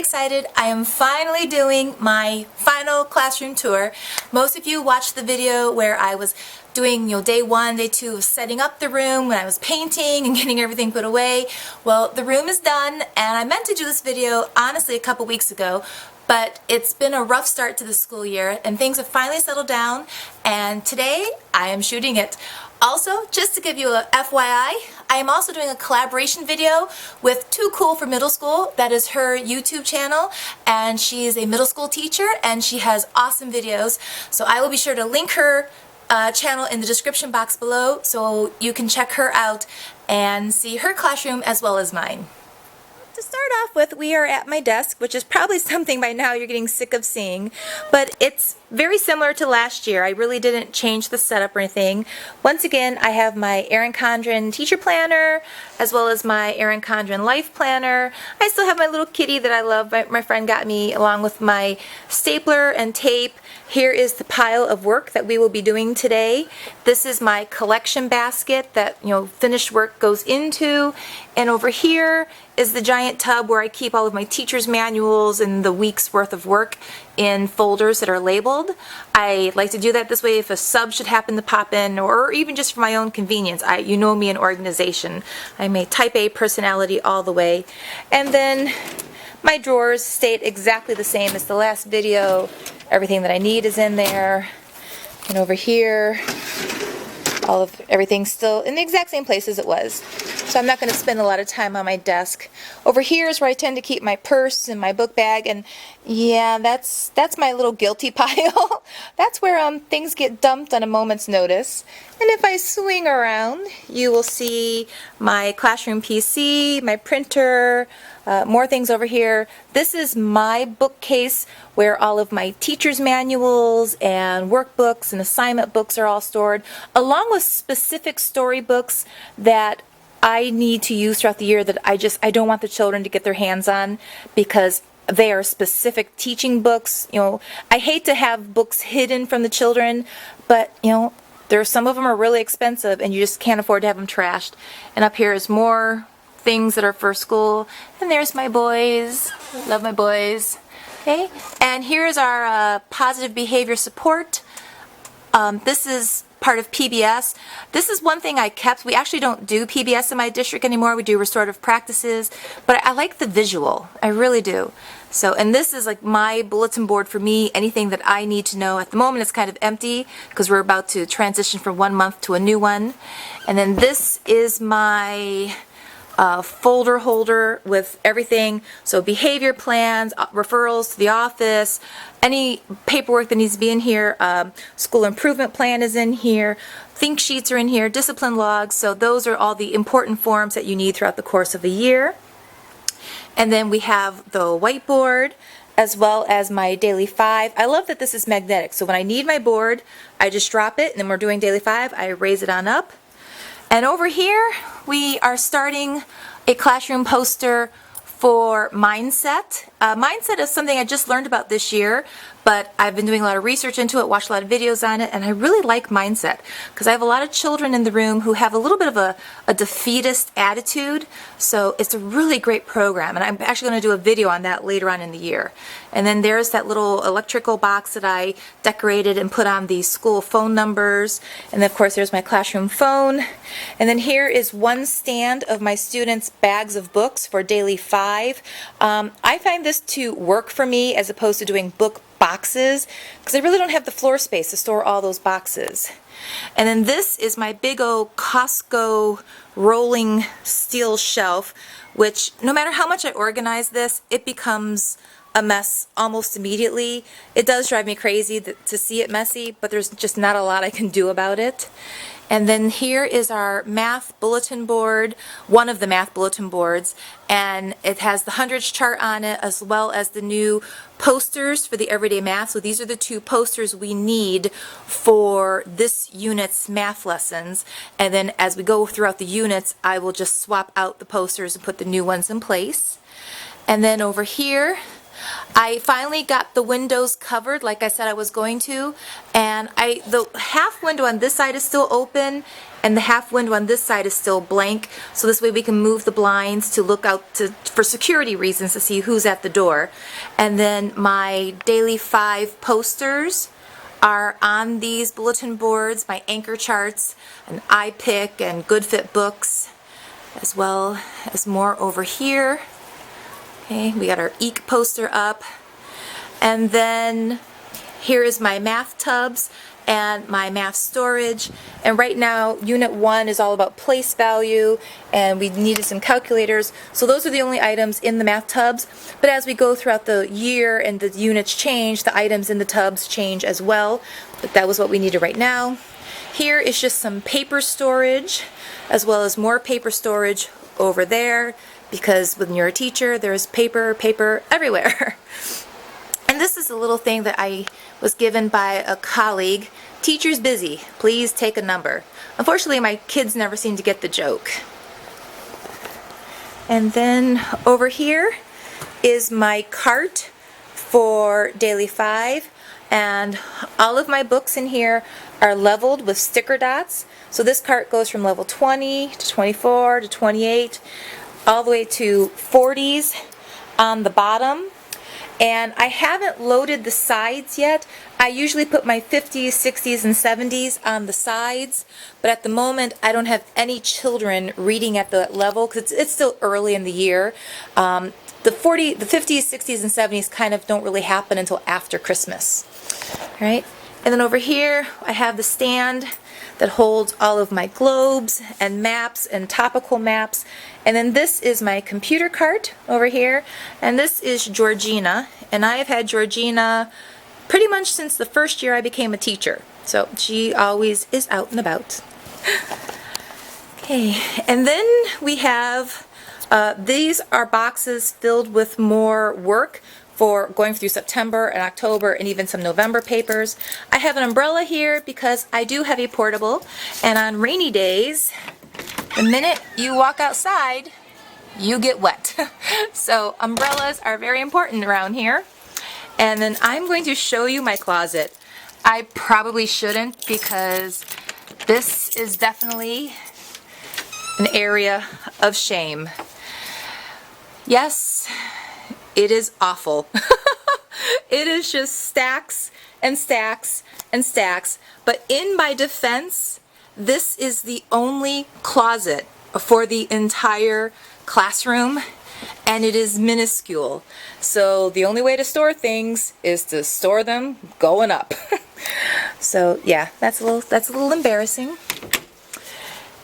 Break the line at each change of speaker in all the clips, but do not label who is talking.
excited. I am finally doing my final classroom tour. Most of you watched the video where I was doing day one, day two of setting up the room when I was painting and getting everything put away. Well, the room is done, and I meant to do this video honestly a couple weeks ago, but it's been a rough start to the school year and things have finally settled down, and today I am shooting it. Also, just to give you a FYI, I am also doing a collaboration video with Too Cool for Middle School. That is her YouTube channel, and she is a middle school teacher and she has awesome videos. So I will be sure to link her channel in the description box below so you can check her out and see her classroom as well as mine. To start off with, we are at my desk, which is probably something by now you're getting sick of seeing, but it's very similar to last year. I really didn't change the setup or anything. Once again, I have my Erin Condren teacher planner as well as my Erin Condren life planner. I still have my little kitty that I love, my friend got me, along with my stapler and tape. Here is the pile of work that we will be doing today. This is my collection basket that finished work goes into, and over here is the giant tub where I keep all of my teacher's manuals and the week's worth of work in folders that are labeled. I like to do that this way if a sub should happen to pop in, or even just for my own convenience. You know me in organization. I'm a type A personality all the way. And then my drawers stayed exactly the same as the last video. Everything that I need is in there. And over here, all of everything's still in the exact same place as it was. So I'm not going to spend a lot of time on my desk. Over here is where I tend to keep my purse and my book bag, and yeah, that's my little guilty pile. That's where things get dumped on a moment's notice. And if I swing around, you will see my classroom PC, my printer, more things over here. This is my bookcase where all of my teacher's manuals and workbooks and assignment books are all stored, along with specific storybooks that I need to use throughout the year that I don't want the children to get their hands on because they are specific teaching books. I hate to have books hidden from the children, but some of them are really expensive and you just can't afford to have them trashed. And up here is more things that are for school. And there's my boys. Love my boys. Okay. And here's our positive behavior support. This is part of PBS. This is one thing I kept. We actually don't do PBS in my district anymore. We do restorative practices, but I like the visual. I really do. So, and this is like my bulletin board for me, anything that I need to know. At the moment it's kind of empty because we're about to transition from one month to a new one. And then this is my folder holder with everything, so behavior plans, referrals to the office, any paperwork that needs to be in here, school improvement plan is in here, think sheets are in here, discipline logs, so those are all the important forms that you need throughout the course of a year. And then we have the whiteboard as well as my daily 5. I love that this is magnetic, so when I need my board I just drop it, and then we're doing daily 5, I raise it on up. And over here, we are starting a classroom poster for Mindset. Mindset is something I just learned about this year, but I've been doing a lot of research into it, watched a lot of videos on it, and I really like Mindset because I have a lot of children in the room who have a little bit of a defeatist attitude, so it's a really great program, and I'm actually going to do a video on that later on in the year. And then there's that little electrical box that I decorated and put on the school phone numbers, and then of course there's my classroom phone. And then here is one stand of my students' bags of books for daily 5. I find this to work for me as opposed to doing book boxes because I really don't have the floor space to store all those boxes. And then this is my big old Costco rolling steel shelf, which no matter how much I organize this, it becomes a mess almost immediately. It does drive me crazy to see it messy, but there's just not a lot I can do about it. And then here is our math bulletin board, one of the math bulletin boards, and it has the hundreds chart on it as well as the new posters for the everyday math. So these are the two posters we need for this unit's math lessons. And then as we go throughout the units, I will just swap out the posters and put the new ones in place. And then over here, I finally got the windows covered like I said I was going to, and the half window on this side is still open and the half window on this side is still blank, so this way we can move the blinds to look out for security reasons to see who's at the door. And then my Daily 5 posters are on these bulletin boards, my anchor charts, and iPick and Good Fit books, as well as more over here. Okay, we got our EEK poster up, and then here is my math tubs and my math storage. And right now unit 1 is all about place value, and we needed some calculators, so those are the only items in the math tubs. But as we go throughout the year and the units change, the items in the tubs change as well, but that was what we needed right now. Here is just some paper storage, as well as more paper storage over there, because when you're a teacher there's paper everywhere. And this is a little thing that I was given by a colleague. Teacher's busy, please take a number. Unfortunately, my kids never seem to get the joke. And then over here is my cart for Daily 5, and all of my books in here are leveled with sticker dots. So this cart goes from level 20 to 24 to 28, all the way to 40s on the bottom. And I haven't loaded the sides yet. I usually put my 50s, 60s, and 70s on the sides, but at the moment I don't have any children reading at the level because it's still early in the year. The 50s, 60s, and 70s kind of don't really happen until after Christmas. All right? And then over here I have the stand that holds all of my globes and maps and topical maps. And then this is my computer cart over here, and this is Georgina, and I have had Georgina pretty much since the first year I became a teacher, so she always is out and about. Okay, and then we have these are boxes filled with more work for going through September and October and even some November papers. I have an umbrella here because I do have a portable, and on rainy days, the minute you walk outside, you get wet. So umbrellas are very important around here. And then I'm going to show you my closet. I probably shouldn't, because this is definitely an area of shame. Yes, it is awful. It is just stacks and stacks and stacks. But in my defense, this is the only closet for the entire classroom, and it is minuscule. So the only way to store things is to store them going up. So yeah, that's a little embarrassing.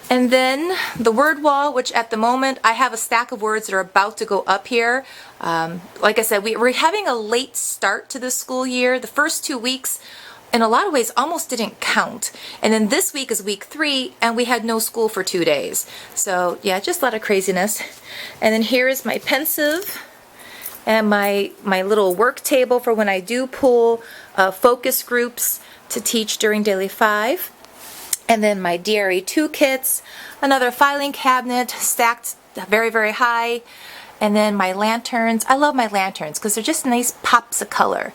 And then the word wall, which at the moment I have a stack of words that are about to go up here. Like I said, we're having a late start to the school year. The first 2 weeks in a lot of ways almost didn't count, and then this week is week 3 and we had no school for 2 days. So yeah, just a lot of craziness. And then here is my pensive and my little work table for when I do pull focus groups to teach during Daily 5. And then my DRE 2 kits, another filing cabinet stacked very, very high, and then my lanterns. I love my lanterns because they're just nice pops of color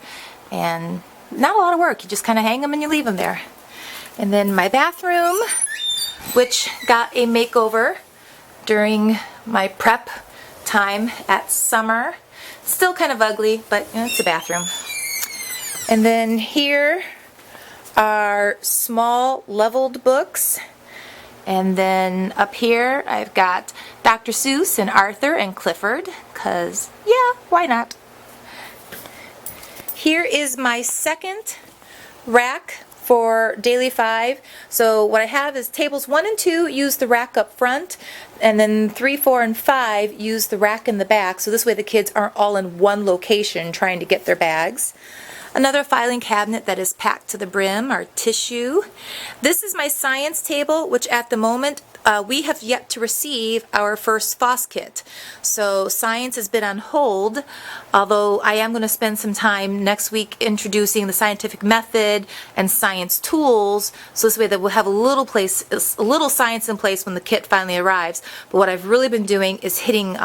and not a lot of work. You just kind of hang them and you leave them there. And then my bathroom, which got a makeover during my prep time at summer. Still kind of ugly, but you know, it's a bathroom. And then here are small leveled books. And then up here I've got Dr. Seuss and Arthur and Clifford, because yeah, why not? Here is my second rack for Daily 5. So what I have is tables 1 and 2 use the rack up front, and then 3, 4, and 5 use the rack in the back, so this way the kids aren't all in one location trying to get their bags. Another filing cabinet that is packed to the brim, our tissue. This is my science table, which at the moment we have yet to receive our first FOSS kit. So science has been on hold, although I am going to spend some time next week introducing the scientific method and science tools, so this way that we'll have a little science in place when the kit finally arrives. But what I've really been doing is hitting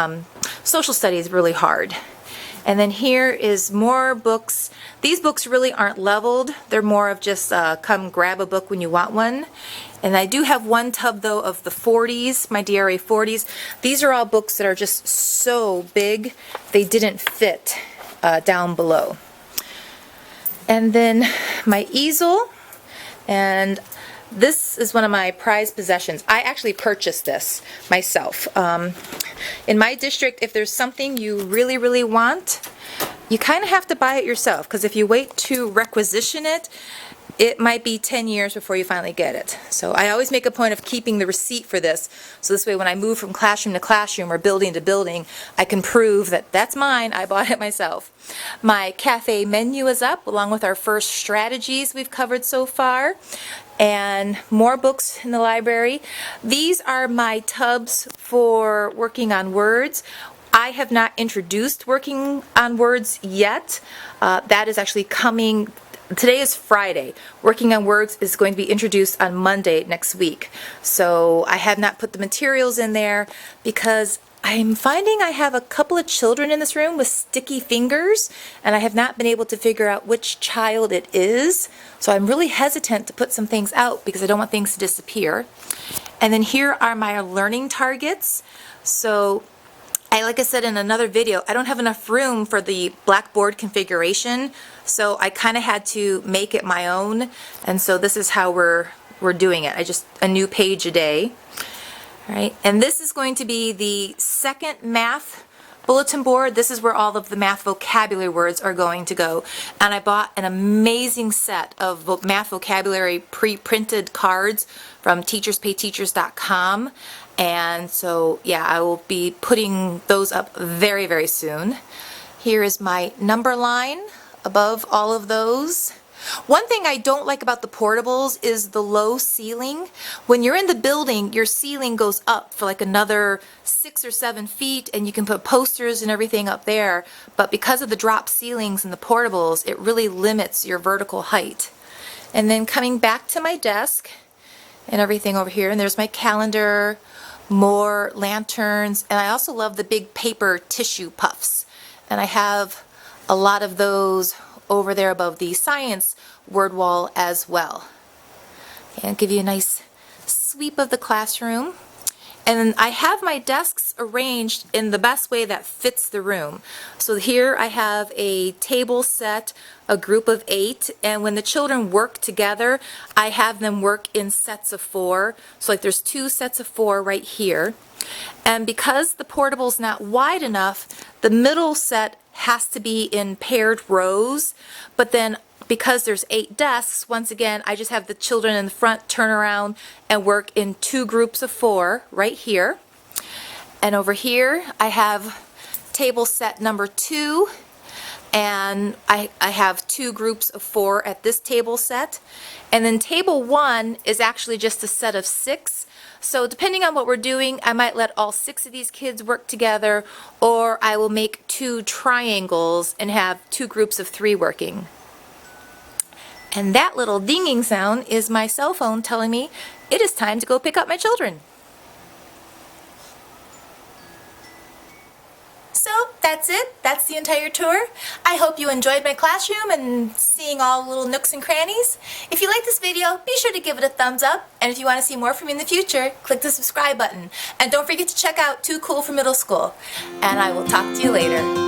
social studies really hard. And then here is more books. These books really aren't leveled. They're more of just come grab a book when you want one. And I do have one tub though of the 40s, my DRA 40s. These are all books that are just so big they didn't fit down below. And then my easel, and this is one of my prized possessions. I actually purchased this myself. In my district, if there's something you really, really want, you kind of have to buy it yourself, because if you wait to requisition it, it might be 10 years before you finally get it. So I always make a point of keeping the receipt for this, so this way when I move from classroom to classroom or building to building, I can prove that that's mine, I bought it myself. My cafe menu is up, along with our first strategies we've covered so far, and more books in the library. These are my tubs for working on words. I have not introduced working on words yet. That is actually coming. Today is Friday. Working on words is going to be introduced on Monday next week. So I have not put the materials in there because I'm finding I have a couple of children in this room with sticky fingers, and I have not been able to figure out which child it is. So I'm really hesitant to put some things out because I don't want things to disappear. And then here are my learning targets. So like I said in another video, I don't have enough room for the blackboard configuration, so I kind of had to make it my own, and so this is how we're doing it. A new page a day. All right, and this is going to be the second math bulletin board. This is where all of the math vocabulary words are going to go, and I bought an amazing set of math vocabulary pre-printed cards from teacherspayteachers.com. And so, yeah, I will be putting those up very, very soon. Here is my number line above all of those. One thing I don't like about the portables is the low ceiling. When you're in the building, your ceiling goes up for like another 6 or 7 feet, and you can put posters and everything up there. But because of the drop ceilings and the portables, it really limits your vertical height. And then coming back to my desk and everything over here, and there's my calendar, more lanterns, and I also love the big paper tissue puffs. And I have a lot of those over there above the science word wall as well. And give you a nice sweep of the classroom. And I have my desks arranged in the best way that fits the room. So here I have a table set, a group of 8, and when the children work together, I have them work in sets of 4. So like there's 2 sets of 4 right here. And because the portable's not wide enough, the middle set has to be in paired rows, but then because there's 8 desks, once again, I just have the children in the front turn around and work in 2 groups of 4 right here. And over here, I have table set number 2, and I have 2 groups of 4 at this table set. And then table 1 is actually just a set of 6. So depending on what we're doing, I might let all 6 of these kids work together, or I will make 2 triangles and have 2 groups of 3 working. And that little dinging sound is my cell phone telling me it is time to go pick up my children. So that's it. That's the entire tour. I hope you enjoyed my classroom and seeing all the little nooks and crannies. If you like this video, be sure to give it a thumbs up. And if you want to see more from me in the future, click the subscribe button. And don't forget to check out Too Cool for Middle School. And I will talk to you later.